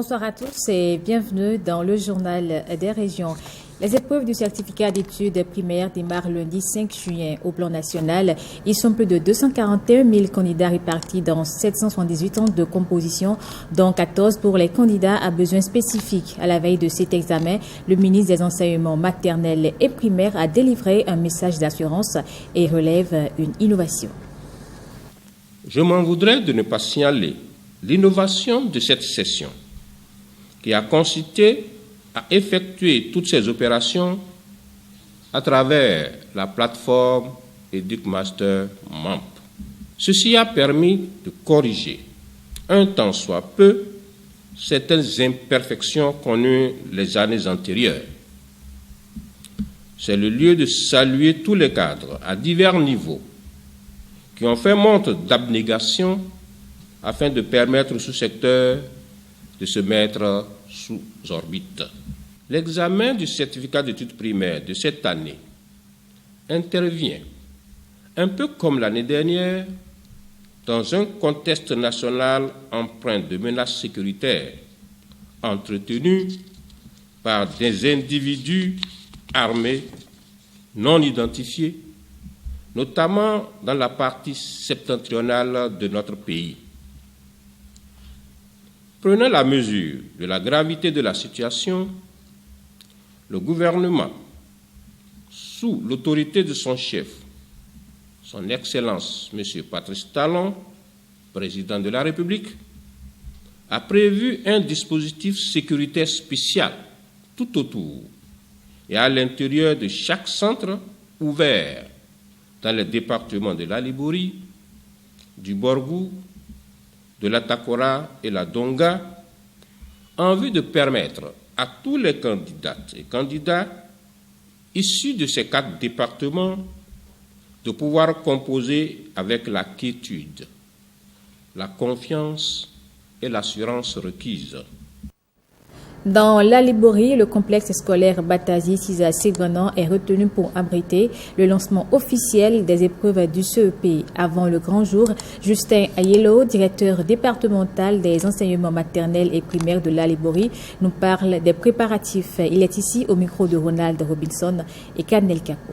Bonsoir à tous et bienvenue dans le journal des régions. Les épreuves du certificat d'études primaires démarrent lundi 5 juin au plan national. Ils sont plus de 241 000 candidats répartis dans 778 ans de composition, dont 14 pour les candidats à besoins spécifiques. À la veille de cet examen, le ministre des Enseignements maternels et primaires a délivré un message d'assurance et relève une innovation. Je m'en voudrais de ne pas signaler l'innovation de cette session qui a consisté à effectuer toutes ces opérations à travers la plateforme EducMaster MAMP. Ceci a permis de corriger, un tant soit peu, certaines imperfections connues les années antérieures. C'est le lieu de saluer tous les cadres à divers niveaux qui ont fait montre d'abnégation afin de permettre au sous-secteur de se mettre sous orbite. L'examen du certificat d'études primaires de cette année intervient, un peu comme l'année dernière, dans un contexte national empreint de menaces sécuritaires entretenues par des individus armés non identifiés, notamment dans la partie septentrionale de notre pays. Prenant la mesure de la gravité de la situation, le gouvernement, sous l'autorité de son chef, son Excellence M. Patrice Talon, président de la République, a prévu un dispositif sécuritaire spécial tout autour et à l'intérieur de chaque centre ouvert dans les départements de la Libouri, du Borgou, de la Takora et la Donga, en vue de permettre à tous les candidates et candidats issus de ces 4 départements de pouvoir composer avec la quiétude, la confiance et l'assurance requises. Dans la Libouri, le complexe scolaire Batazi Sisa Ségrenan est retenu pour abriter le lancement officiel des épreuves du CEP. Avant le grand jour, Justin Ayelo, directeur départemental des enseignements maternels et primaires de la Libouri, nous parle des préparatifs. Il est ici au micro de Ronald Robinson et Kadnel Kako.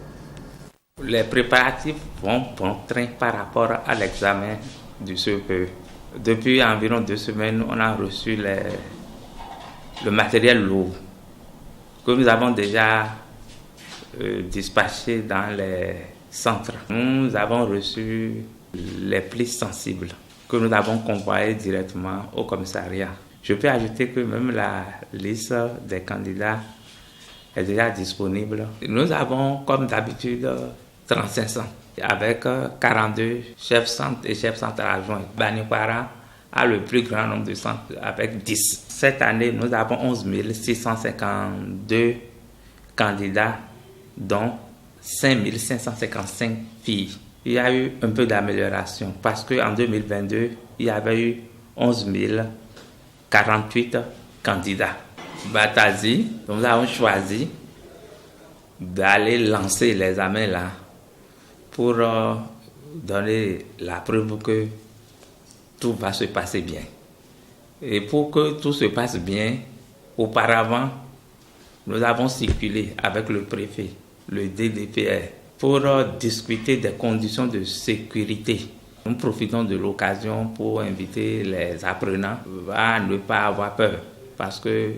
Les préparatifs vont bon train par rapport à l'examen du CEP. Depuis environ 2 semaines, on a reçu le matériel lourd que nous avons déjà dispatché dans les centres. Nous avons reçu les plis sensibles que nous avons convoyés directement au commissariat. Je peux ajouter que même la liste des candidats est déjà disponible. Nous avons, comme d'habitude, 35 centres avec 42 chefs centres et chefs centres adjoints. Banikwara a le plus grand nombre de centres avec 10. Cette année, nous avons 11 652 candidats, dont 5 555 filles. Il y a eu un peu d'amélioration parce qu'en 2022, il y avait eu 11 048 candidats. Batazi, nous avons choisi d'aller lancer l'examen là pour donner la preuve que tout va se passer bien. Et pour que tout se passe bien, auparavant, nous avons circulé avec le préfet, le DDPR, pour discuter des conditions de sécurité. Nous profitons de l'occasion pour inviter les apprenants à ne pas avoir peur, parce que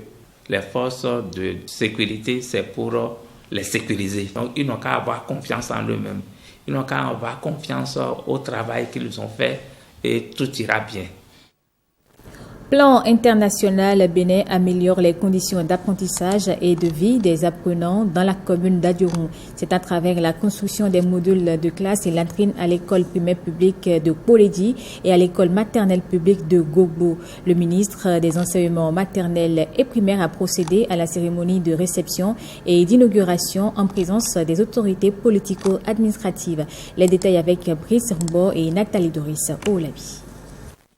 les forces de sécurité, c'est pour les sécuriser. Donc, ils n'ont qu'à avoir confiance en eux-mêmes. Ils n'ont qu'à avoir confiance au travail qu'ils ont fait et tout ira bien. Plan international, Bénin améliore les conditions d'apprentissage et de vie des apprenants dans la commune d'Adioron. C'est à travers la construction des modules de classe et latrines à l'école primaire publique de Poledi et à l'école maternelle publique de Gobo. Le ministre des Enseignements maternels et primaires a procédé à la cérémonie de réception et d'inauguration en présence des autorités politico-administratives. Les détails avec Brice Rumbo et Nathalie Doris Olabi.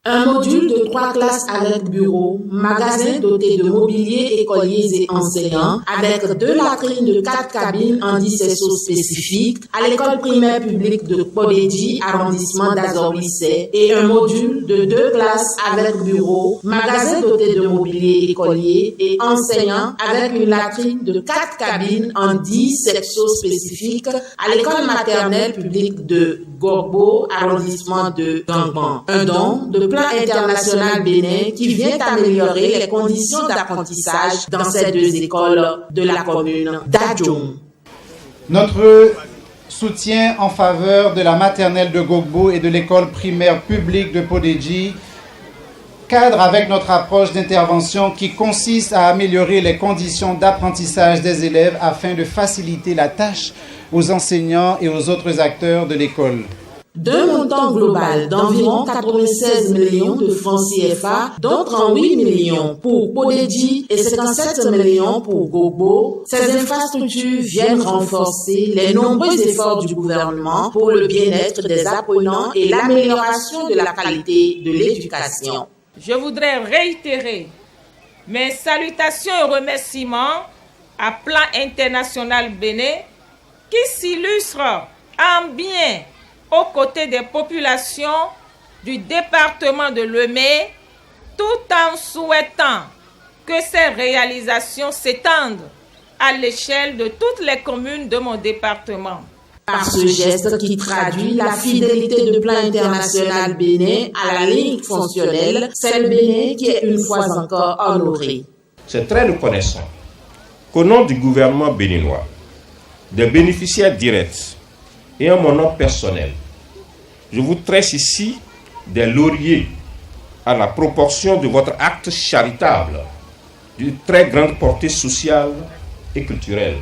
Un module de 3 classes avec bureau, magasin doté de mobilier, écoliers et enseignants, avec 2 latrines de 4 cabines en 10 sections spécifiques, à l'école primaire publique de Podedji, arrondissement d'Azor-Lissé, et un module de 2 classes avec bureau, magasin doté de mobilier, écoliers et enseignants, avec une latrine de 4 cabines en 10 sections spécifiques, à l'école maternelle publique de Gogbo, arrondissement de Gangban. Un don de Plan International Bénin qui vient améliorer les conditions d'apprentissage dans ces 2 écoles de la commune d'Adjoum. Notre soutien en faveur de la maternelle de Gogbo et de l'école primaire publique de Podedji cadre avec notre approche d'intervention qui consiste à améliorer les conditions d'apprentissage des élèves afin de faciliter la tâche aux enseignants et aux autres acteurs de l'école. D'un montant global d'environ 96 millions de francs CFA, dont 38 millions pour Podedji et 57 millions pour Gogbo, ces infrastructures viennent renforcer les nombreux efforts du gouvernement pour le bien-être des apprenants et l'amélioration de la qualité de l'éducation. Je voudrais réitérer mes salutations et remerciements à Plan International Bénin qui s'illustre en bien aux côtés des populations du département de Lemay, tout en souhaitant que ces réalisations s'étendent à l'échelle de toutes les communes de mon département. Par ce geste qui traduit la fidélité de Plan International Bénin à la ligne fonctionnelle, c'est le Bénin qui est une fois encore honoré. C'est très reconnaissant qu'au nom du gouvernement béninois, des bénéficiaires directs et en mon nom personnel, je vous tresse ici des lauriers à la proportion de votre acte charitable d'une très grande portée sociale et culturelle.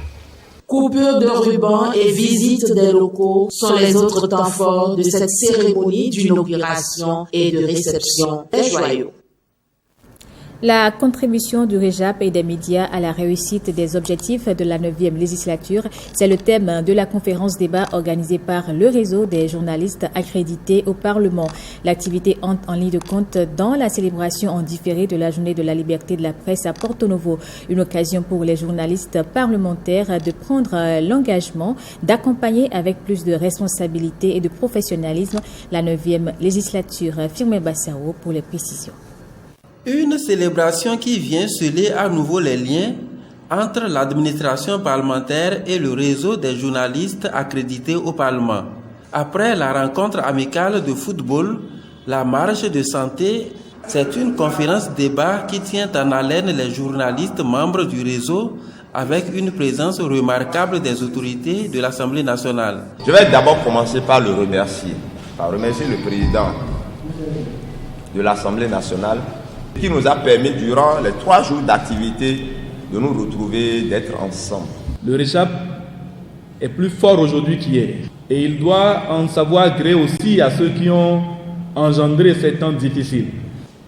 Coupure de ruban et visite des locaux sont les autres temps forts de cette cérémonie d'inauguration et de réception des joyaux. La contribution du REJAP et des médias à la réussite des objectifs de la 9e législature, c'est le thème de la conférence débat organisée par le réseau des journalistes accrédités au Parlement. L'activité entre en ligne de compte dans la célébration en différé de la journée de la liberté de la presse à Porto Novo. Une occasion pour les journalistes parlementaires de prendre l'engagement d'accompagner avec plus de responsabilité et de professionnalisme la 9e législature. Firmin Bassao pour les précisions. Une célébration qui vient sceller à nouveau les liens entre l'administration parlementaire et le réseau des journalistes accrédités au Parlement. Après la rencontre amicale de football, la marche de santé, c'est une conférence débat qui tient en haleine les journalistes membres du réseau avec une présence remarquable des autorités de l'Assemblée nationale. Je vais d'abord commencer par le remercier, le président de l'Assemblée nationale qui nous a permis durant les 3 jours d'activité de nous retrouver, d'être ensemble. Le REJAP est plus fort aujourd'hui qu'hier et il doit en savoir gré aussi à ceux qui ont engendré ces temps difficiles.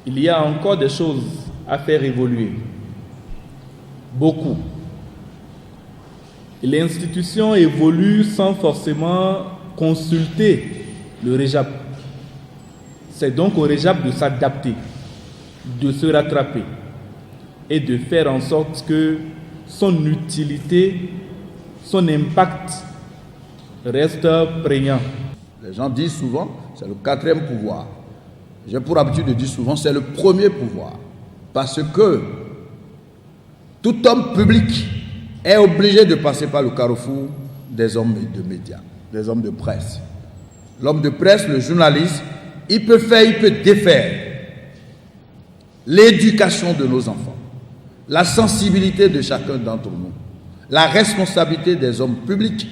Il y a encore des choses à faire évoluer, beaucoup. L'institution évolue sans forcément consulter le REJAP. C'est donc au REJAP de s'adapter, de se rattraper et de faire en sorte que son utilité, son impact reste prégnant. Les gens disent souvent, c'est le 4e pouvoir. J'ai pour habitude de dire souvent, c'est le premier pouvoir. Parce que tout homme public est obligé de passer par le carrefour des hommes de médias, des hommes de presse. L'homme de presse, le journaliste, il peut faire, il peut défaire. L'éducation de nos enfants, la sensibilité de chacun d'entre nous, la responsabilité des hommes publics,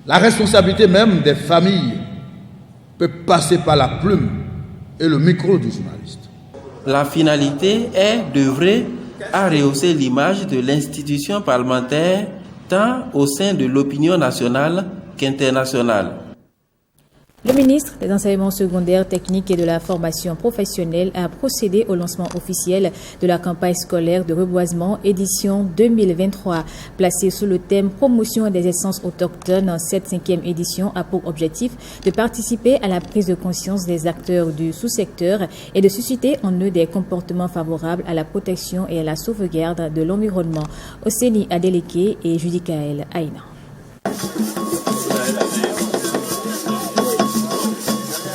la responsabilité même des familles peut passer par la plume et le micro du journaliste. La finalité est d'œuvrer à rehausser l'image de l'institution parlementaire tant au sein de l'opinion nationale qu'internationale. Le ministre des Enseignements secondaires, techniques et de la formation professionnelle a procédé au lancement officiel de la campagne scolaire de reboisement édition 2023. Placée sous le thème Promotion des essences autochtones, cette 5e édition a pour objectif de participer à la prise de conscience des acteurs du sous-secteur et de susciter en eux des comportements favorables à la protection et à la sauvegarde de l'environnement. Oseni Adeleke et Judikaël Aïna.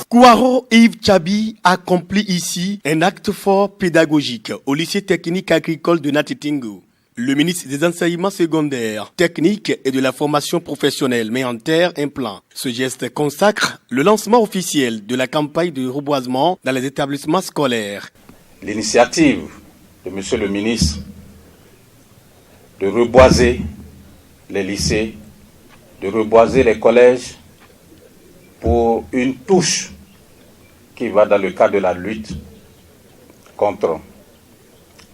Kouaro Yves Tchabi accomplit ici un acte fort pédagogique au lycée technique agricole de Natitingou. Le ministre des Enseignements secondaires, techniques et de la formation professionnelle met en terre un plan. Ce geste consacre le lancement officiel de la campagne de reboisement dans les établissements scolaires. L'initiative de Monsieur le ministre de reboiser les lycées, de reboiser les collèges pour une touche qui va dans le cadre de la lutte contre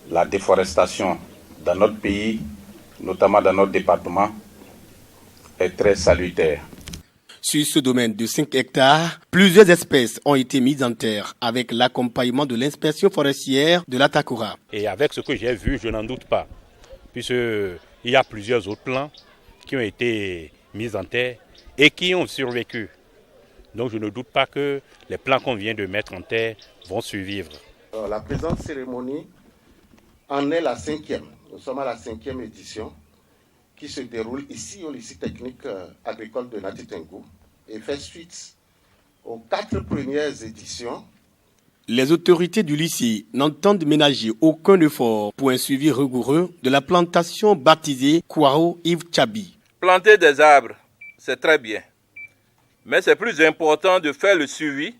la déforestation dans notre pays, notamment dans notre département, est très salutaire. Sur ce domaine de 5 hectares, plusieurs espèces ont été mises en terre avec l'accompagnement de l'inspection forestière de l'Atakura. Et avec ce que j'ai vu, je n'en doute pas, puisqu'il y a plusieurs autres plants qui ont été mis en terre et qui ont survécu. Donc je ne doute pas que les plans qu'on vient de mettre en terre vont survivre. La présente cérémonie en est la 5e. Nous sommes à la 5e édition qui se déroule ici au lycée technique agricole de Natitingou et fait suite aux 4 premières éditions. Les autorités du lycée n'entendent ménager aucun effort pour un suivi rigoureux de la plantation baptisée Kouaro Yves Tchabi. Planter des arbres, c'est très bien. Mais c'est plus important de faire le suivi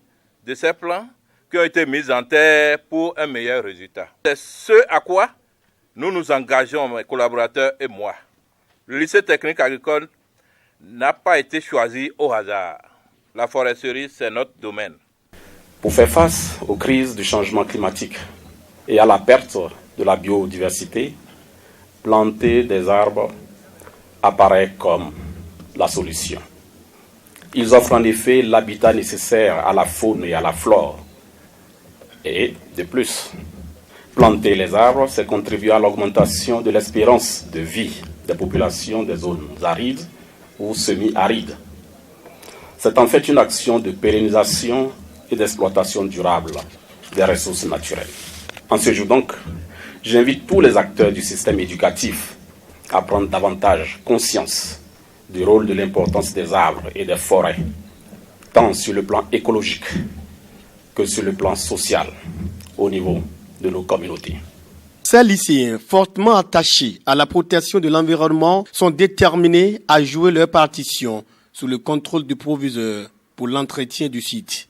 de ces plans qui ont été mis en terre pour un meilleur résultat. C'est ce à quoi nous nous engageons, mes collaborateurs et moi. Le lycée technique agricole n'a pas été choisi au hasard. La foresterie, c'est notre domaine. Pour faire face aux crises du changement climatique et à la perte de la biodiversité, planter des arbres apparaît comme la solution. Ils offrent en effet l'habitat nécessaire à la faune et à la flore. Et de plus, planter les arbres, c'est contribuer à l'augmentation de l'espérance de vie des populations des zones arides ou semi-arides. C'est en fait une action de pérennisation et d'exploitation durable des ressources naturelles. En ce jour donc, j'invite tous les acteurs du système éducatif à prendre davantage conscience du rôle de l'importance des arbres et des forêts, tant sur le plan écologique que sur le plan social, au niveau de nos communautés. Ces lycéens fortement attachés à la protection de l'environnement sont déterminés à jouer leur partition sous le contrôle du proviseur pour l'entretien du site.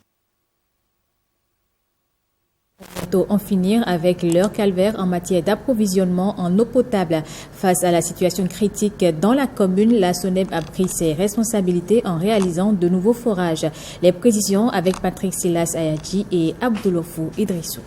Bientôt en finir avec leur calvaire en matière d'approvisionnement en eau potable. Face à la situation critique dans la commune, la SONEB a pris ses responsabilités en réalisant de nouveaux forages. Les précisions avec Patrick Silas Ayadji et Abdoulofou Idrissou.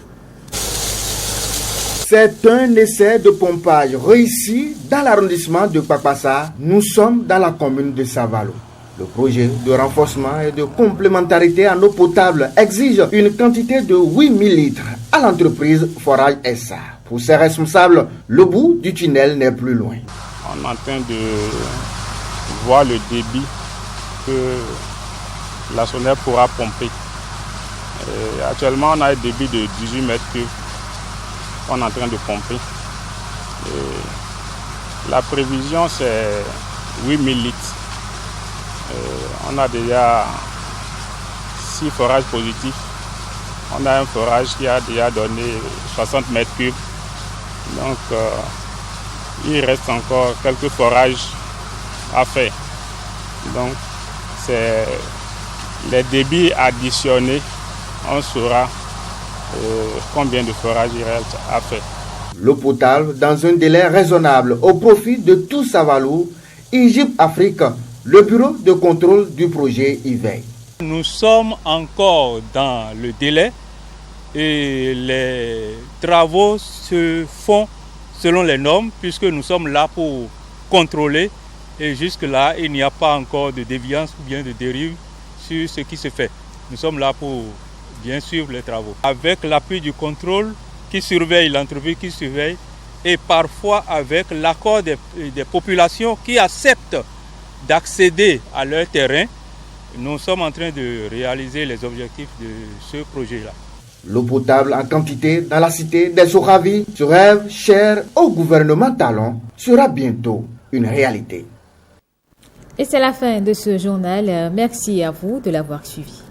C'est un essai de pompage réussi dans l'arrondissement de Kpakpassa. Nous sommes dans la commune de Savalo. Le projet de renforcement et de complémentarité en eau potable exige une quantité de 8000 litres à l'entreprise Forage SA. Pour ses responsables, le bout du tunnel n'est plus loin. On est en train de voir le débit que la SONEB pourra pomper. Et actuellement, on a un débit de 18 mètres cubes qu'on est en train de pomper. Et la prévision, c'est 8000 litres. On a déjà 6 forages positifs. On a un forage qui a déjà donné 60 mètres cubes. Donc, il reste encore quelques forages à faire. Donc, c'est les débits additionnés. On saura combien de forages il reste à faire. L'eau potable dans un délai raisonnable au profit de tout Savalou, Égypte Afrique. Le bureau de contrôle du projet y veille. Nous sommes encore dans le délai et les travaux se font selon les normes puisque nous sommes là pour contrôler et jusque-là il n'y a pas encore de déviance ou bien de dérive sur ce qui se fait. Nous sommes là pour bien suivre les travaux. Avec l'appui du contrôle qui surveille, l'entreprise qui surveille, et parfois avec l'accord des populations qui acceptent d'accéder à leur terrain, nous sommes en train de réaliser les objectifs de ce projet-là. L'eau potable en quantité dans la cité des Soravi, ce rêve cher au gouvernement Talon, sera bientôt une réalité. Et c'est la fin de ce journal. Merci à vous de l'avoir suivi.